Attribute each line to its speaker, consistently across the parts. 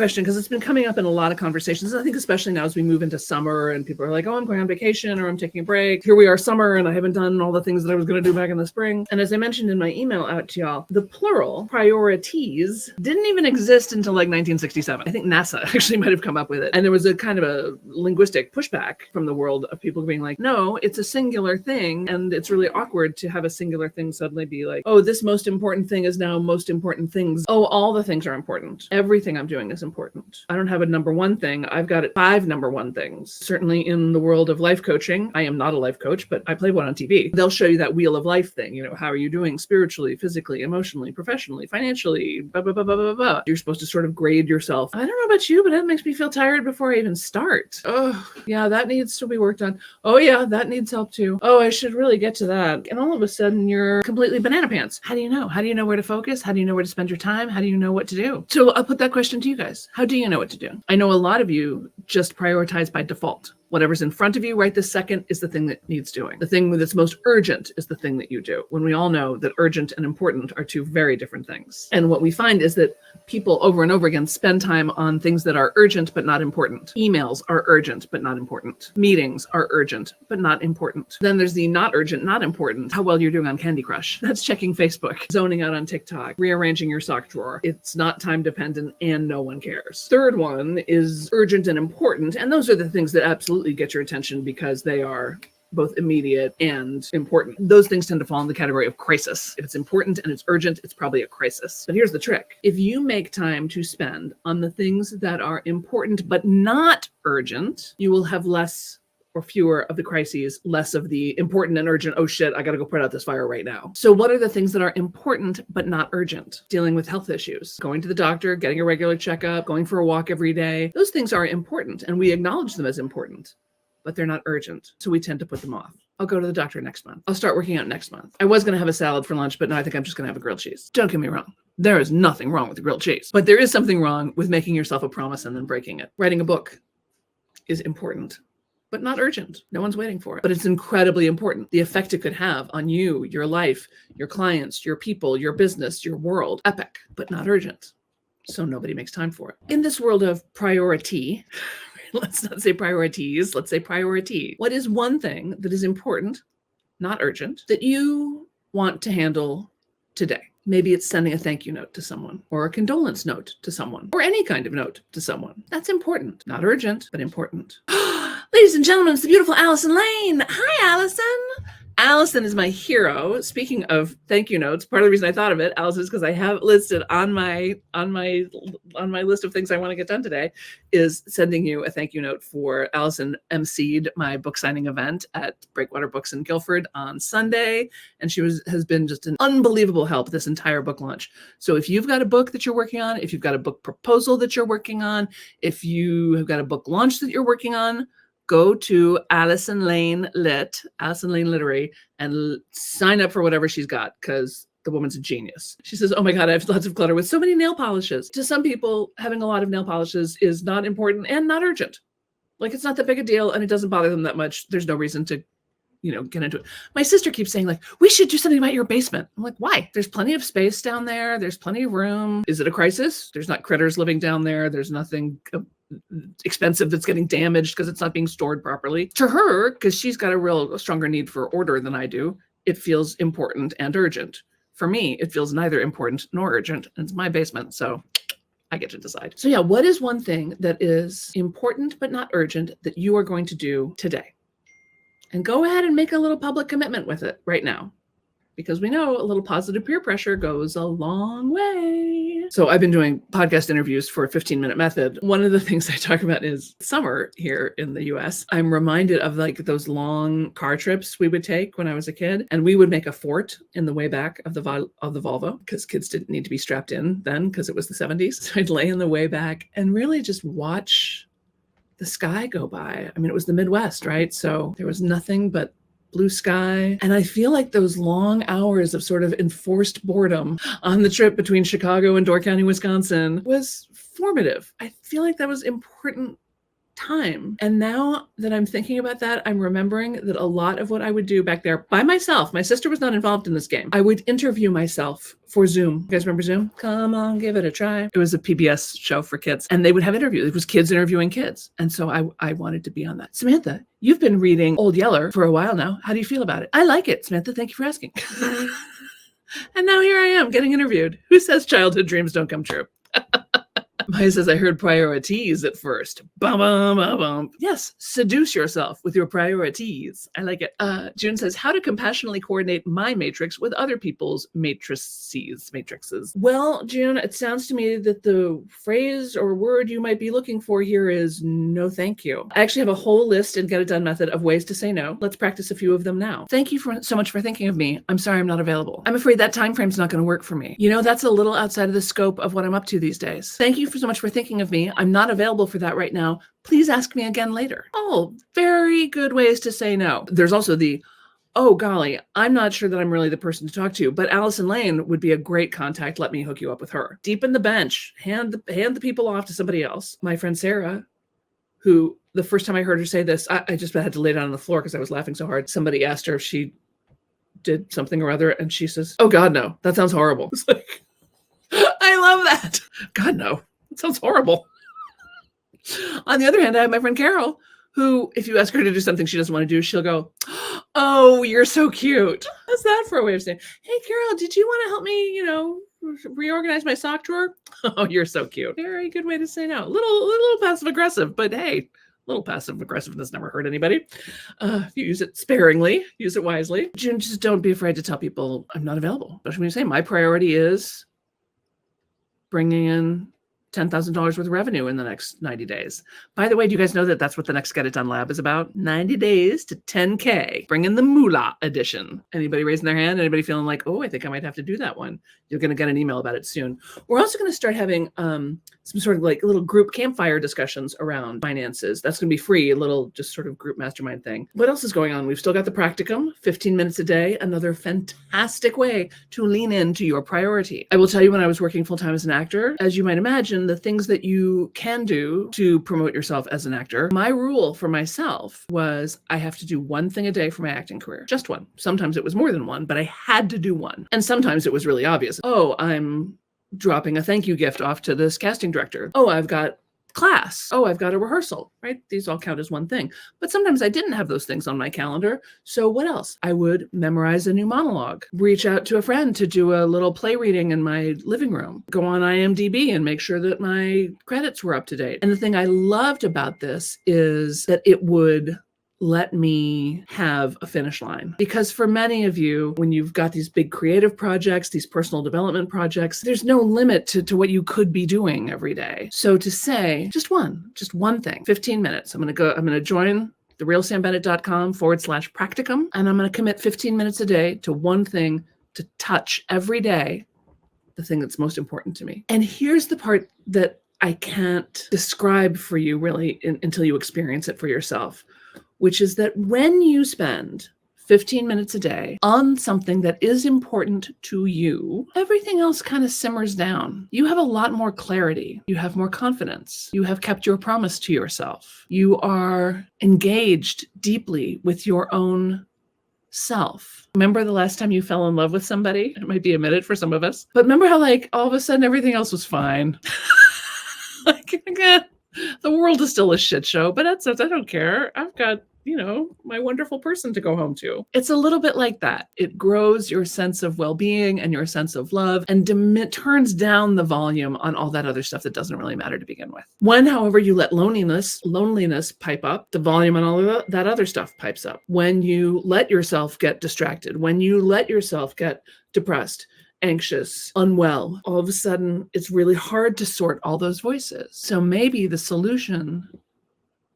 Speaker 1: question because it's been coming up in a lot of conversations. I think especially now as we move into summer and people are like, oh, I'm going on vacation or I'm taking a break. Here we are summer and I haven't done all the things that I was going to do back in the spring. And as I mentioned in my email out to y'all, the plural priorities didn't even exist until like 1967. I think NASA actually might have come up with it. And there was a kind of a linguistic pushback from the world of people being like, no, it's a singular thing. And it's really awkward to have a singular thing suddenly be like, oh, this most important thing is now most important things. Oh, all the things are important. Everything I'm doing is important. I don't have a number one thing. I've got 5 number one things. Certainly in the world of life coaching, I am not a life coach, but I play one on TV. They'll show you that wheel of life thing. You know, how are you doing spiritually, physically, emotionally, professionally, financially, blah, blah, blah, blah, blah, blah. You're supposed to sort of grade yourself. I don't know about you, but that makes me feel tired before I even start. Oh, yeah, that needs to be worked on. Oh, yeah, that needs help too. Oh, I should really get to that. And all of a sudden you're completely banana pants. How do you know? How do you know where to focus? How do you know where to spend your time? How do you know what to do? So I'll put that question to you guys. How do you know what to do? I know a lot of you just prioritize by default. Whatever's in front of you right this second is the thing that needs doing. The thing that's most urgent is the thing that you do, when we all know that urgent and important are 2 very different things. And what we find is that people over and over again spend time on things that are urgent but not important. Emails are urgent but not important. Meetings are urgent but not important. Then there's the not urgent, not important. How well you're doing on Candy Crush. That's checking Facebook, zoning out on TikTok, rearranging your sock drawer. It's not time dependent and no one cares. Third one is urgent and important. And those are the things that absolutely get your attention because they are both immediate and important. Those things tend to fall in the category of crisis. If it's important and it's urgent, it's probably a crisis. But here's the trick. If you make time to spend on the things that are important but not urgent, you will have less or fewer of the crises, less of the important and urgent, oh shit, I gotta go put out this fire right now. So what are the things that are important but not urgent? Dealing with health issues, going to the doctor, getting a regular checkup, going for a walk every day. Those things are important and we acknowledge them as important, but they're not urgent. So we tend to put them off. I'll go to the doctor next month. I'll start working out next month. I was gonna have a salad for lunch, but now I think I'm just gonna have a grilled cheese. Don't get me wrong. There is nothing wrong with the grilled cheese, but there is something wrong with making yourself a promise and then breaking it. Writing a book is important, but not urgent. No one's waiting for it, but it's incredibly important. The effect it could have on you, your life, your clients, your people, your business, your world, epic, but not urgent. So nobody makes time for it. In this world of priority, let's not say priorities, let's say priority. What is one thing that is important, not urgent, that you want to handle today? Maybe it's sending a thank you note to someone or a condolence note to someone or any kind of note to someone. That's important, not urgent, but important. Ladies and gentlemen, it's the beautiful Allison Lane. Hi, Allison. Allison is my hero. Speaking of thank you notes, part of the reason I thought of it, Allison, is because I have listed on my list of things I want to get done today is sending you a thank you note for Allison emceed my book signing event at Breakwater Books in Guilford on Sunday, and she has been just an unbelievable help this entire book launch. So if you've got a book that you're working on, if you've got a book proposal that you're working on, if you have got a book launch that you're working on, go to Allison Lane Literary, and sign up for whatever she's got, because the woman's a genius. She says, oh my God, I have lots of clutter with so many nail polishes. To some people, having a lot of nail polishes is not important and not urgent. Like, it's not that big a deal and it doesn't bother them that much. There's no reason to, get into it. My sister keeps saying, like, we should do something about your basement. I'm like, why? There's plenty of space down there. There's plenty of room. Is it a crisis? There's not critters living down there. There's nothing expensive that's getting damaged because it's not being stored properly. To her, because she's got a stronger need for order than I do, it feels important and urgent. For me, it feels neither important nor urgent. And it's my basement, so I get to decide. So yeah, what is one thing that is important but not urgent that you are going to do today? And go ahead and make a little public commitment with it right now, because we know a little positive peer pressure goes a long way. So I've been doing podcast interviews for 15-Minute Method. One of the things I talk about is summer here in the US. I'm reminded of like those long car trips we would take when I was a kid, and we would make a fort in the way back of the Volvo, because kids didn't need to be strapped in then because it was the 70s. So I'd lay in the way back and really just watch the sky go by. I mean, it was the Midwest, right? So there was nothing but blue sky. And I feel like those long hours of sort of enforced boredom on the trip between Chicago and Door County, Wisconsin was formative. I feel like that was important time. And now that I'm thinking about that, I'm remembering that a lot of what I would do back there by myself, my sister was not involved in this game. I would interview myself for Zoom. You guys remember Zoom? Come on, give it a try. It was a PBS show for kids, and they would have interviews. It was kids interviewing kids. And so I wanted to be on that. Samantha, you've been reading Old Yeller for a while now. How do you feel about it? I like it, Samantha. Thank you for asking. And now here I am getting interviewed. Who says childhood dreams don't come true? Maya says, I heard priorities at first. Bum, bum, bum, bum. Yes, seduce yourself with your priorities. I like it. June says, how to compassionately coordinate my matrix with other people's matrices. Well, June, it sounds to me that the phrase or word you might be looking for here is no thank you. I actually have a whole list in Get It Done method of ways to say no. Let's practice a few of them now. Thank you so much for thinking of me. I'm sorry I'm not available. I'm afraid that time frame's not going to work for me. You know, that's a little outside of the scope of what I'm up to these days. Thank you so much for thinking of me. I'm not available for that right now. Please ask me again later. Oh, very good ways to say no. There's also the, oh golly, I'm not sure that I'm really the person to talk to, but Allison Lane would be a great contact. Let me hook you up with her. Deepen the bench. Hand the people off to somebody else. My friend Sarah, who the first time I heard her say this, I just had to lay down on the floor because I was laughing so hard. Somebody asked her if she did something or other, and she says, oh God, no, that sounds horrible. It's like, I love that. God, no. It sounds horrible. On the other hand, I have my friend Carol, who, if you ask her to do something she doesn't want to do, she'll go, oh, you're so cute. How's that for a way of saying, hey, Carol, did you want to help me, reorganize my sock drawer? Oh, you're so cute. Very good way to say no. A little passive aggressive, but hey, a little passive aggressiveness never hurt anybody. If you use it sparingly, use it wisely. Just don't be afraid to tell people I'm not available. Especially when you say my priority is bringing in $10,000 worth of revenue in the next 90 days. By the way, do you guys know that that's what the next Get It Done Lab is about? 90 days to 10K. Bring in the moolah edition. Anybody raising their hand? Anybody feeling like, oh, I think I might have to do that one? You're going to get an email about it soon. We're also going to start having some sort of like little group campfire discussions around finances. That's going to be free, a little just sort of group mastermind thing. What else is going on? We've still got the practicum, 15 minutes a day, another fantastic way to lean into your priority. I will tell you, when I was working full-time as an actor, as you might imagine, the things that you can do to promote yourself as an actor, my rule for myself was I have to do one thing a day for my acting career. Just one. Sometimes it was more than one, but I had to do one. And sometimes it was really obvious. Oh, I'm dropping a thank you gift off to this casting director. Oh, I've got class. Oh, I've got a rehearsal, right? These all count as one thing. But sometimes I didn't have those things on my calendar. So what else? I would memorize a new monologue, reach out to a friend to do a little play reading in my living room, go on IMDb and make sure that my credits were up to date. And the thing I loved about this is that it would let me have a finish line. Because for many of you, when you've got these big creative projects, these personal development projects, there's no limit to what you could be doing every day. So to say just one thing, 15 minutes, I'm going to join therealsambennett.com/practicum, and I'm going to commit 15 minutes a day to one thing to touch every day, the thing that's most important to me. And here's the part that I can't describe for you really until you experience it for yourself, which is that when you spend 15 minutes a day on something that is important to you, everything else kind of simmers down. You have a lot more clarity. You have more confidence. You have kept your promise to yourself. You are engaged deeply with your own self. Remember the last time you fell in love with somebody? It might be a minute for some of us, but remember how like all of a sudden everything else was fine. Like, the world is still a shit show, but I don't care. I've got, my wonderful person to go home to. It's a little bit like that. It grows your sense of well-being and your sense of love and turns down the volume on all that other stuff that doesn't really matter to begin with. When, however, you let loneliness pipe up, the volume on all of that other stuff pipes up. When you let yourself get distracted, when you let yourself get depressed, anxious, unwell, all of a sudden it's really hard to sort all those voices. So maybe the solution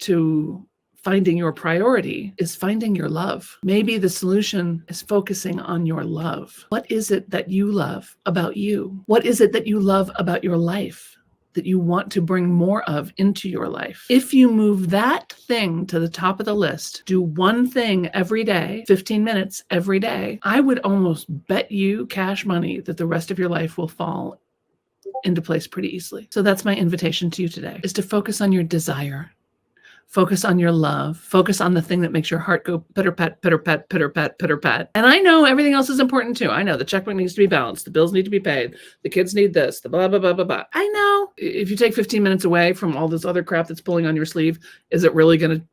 Speaker 1: to finding your priority is finding your love. Maybe the solution is focusing on your love. What is it that you love about you? What is it that you love about your life that you want to bring more of into your life? If you move that thing to the top of the list, do one thing every day, 15 minutes every day, I would almost bet you cash money that the rest of your life will fall into place pretty easily. So that's my invitation to you today, is to focus on your desire. Focus on your love. Focus on the thing that makes your heart go pitter pat, pitter pat, pitter pat, pitter pat. And I know everything else is important too. I know the checkbook needs to be balanced. The bills need to be paid. The kids need this, the blah, blah, blah, blah, blah. I know if you take 15 minutes away from all this other crap that's pulling on your sleeve, is it really going to,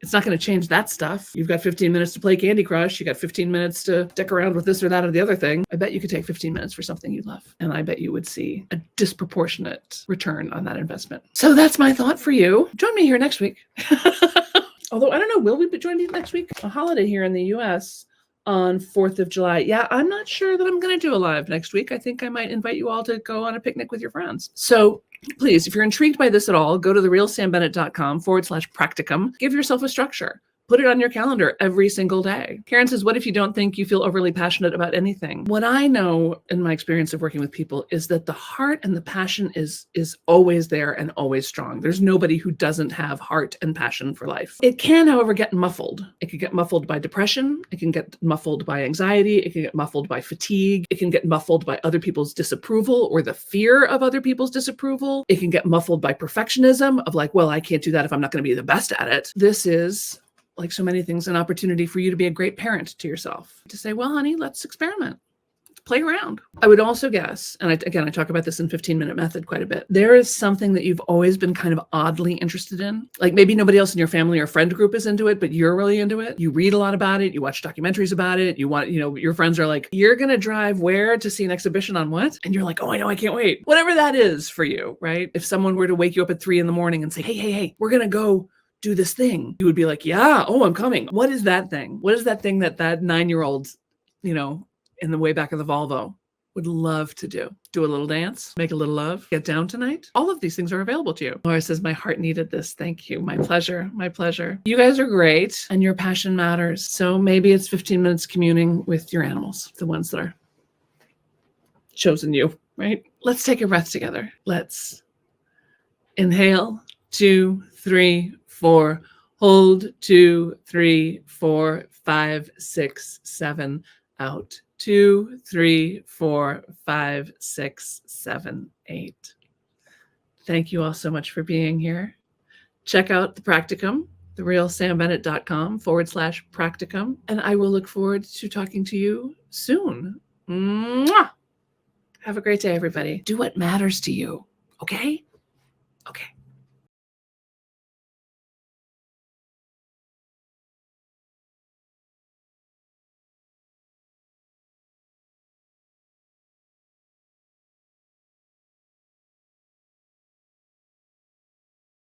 Speaker 1: it's not going to change that stuff. You've got 15 minutes to play Candy Crush. You got 15 minutes to dick around with this or that or the other thing. I bet you could take 15 minutes for something you love. And I bet you would see a disproportionate return on that investment. So that's my thought for you. Join me here next week. Although I don't know, will we be joining next week? A holiday here in the US on 4th of July. Yeah, I'm not sure that I'm going to do a live next week. I think I might invite you all to go on a picnic with your friends. So please, if you're intrigued by this at all, go to therealsambennett.com/practicum. Give yourself a structure. Put it on your calendar every single day. Karen says, what if you don't think you feel overly passionate about anything? What I know in my experience of working with people is that the heart and the passion is always there and always strong. There's nobody who doesn't have heart and passion for life. It can, however, get muffled. It can get muffled by depression. It can get muffled by anxiety. It can get muffled by fatigue. It can get muffled by other people's disapproval or the fear of other people's disapproval. It can get muffled by perfectionism of like, well, I can't do that if I'm not going to be the best at it. This is, like so many things, an opportunity for you to be a great parent to yourself. To say, well, honey, let's experiment. Let's play around. I would also guess, and I talk about this in 15-minute method quite a bit. There is something that you've always been kind of oddly interested in. Like maybe nobody else in your family or friend group is into it, but you're really into it. You read a lot about it. You watch documentaries about it. You want, your friends are like, you're going to drive where to see an exhibition on what? And you're like, oh, I know, I can't wait. Whatever that is for you, right? If someone were to wake you up at 3 a.m. and say, hey, we're going to go do this thing, you would be like, yeah, oh, I'm coming. What is that thing? What is that thing that 9-year-old, in the way back of the Volvo would love to do? Do a little dance, make a little love, get down tonight. All of these things are available to you. Laura says, my heart needed this. Thank you. My pleasure. My pleasure. You guys are great and your passion matters. So maybe it's 15 minutes communing with your animals, the ones that are chosen you, right? Let's take a breath together. Let's inhale, 2, 3, 4, hold, 2, 3, 4, 5, 6, 7, out, 2, 3, 4, 5, 6, 7, 8. Thank you all so much for being here. Check out the practicum, therealsambennett.com/practicum, and I will look forward to talking to you soon. Mwah! Have a great day, everybody. Do what matters to you, okay? Okay.